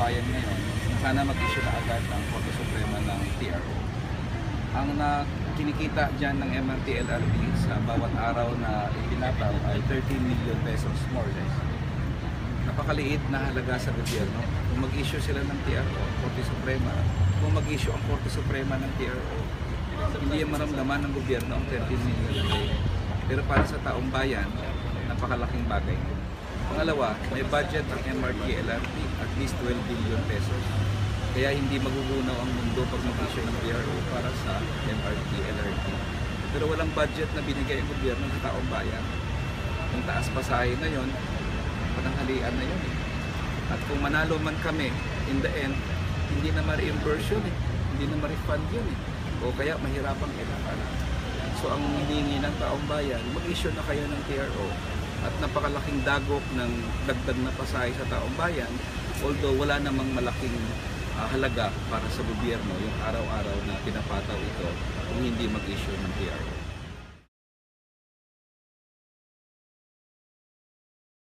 bayan ngayon, sana mag-issue na agad ng Korte Suprema ng TRO. Ang kinikita dyan ng MRT LRT sa bawat araw na ipinataw ay 13 million pesos more or less. Napakaliit na halaga sa gobyerno. Kung mag-issue sila ng TRO, Korte Suprema, kung mag-issue ang Korte Suprema ng TRO, hindi yung maramdaman ng gobyerno ang 13 million na day. Pero para sa taong bayan, napakalaking bagay. Pangalawa, may budget ang MRT LRT at least 12 billion pesos. Kaya hindi magugunaw ang mundo pag mag-issue ng TRO para sa MRT LRT. Pero walang budget na binigay ang gobyerno sa taong bayan. Yung taas pasahe na yon, pananghalian na yun. At kung manalo man kami, in the end, hindi na ma-reimburse yun hindi na ma-refund yun O kaya mahirapang kailangan. So ang hinihingi ng taong bayan, mag-issue na kayo ng TRO at napakalaking dagok ng dagdag na pasahe sa taong bayan, although wala namang malaking halaga para sa gobyerno yung araw-araw na pinapataw ito kung hindi mag-issue ng TRO.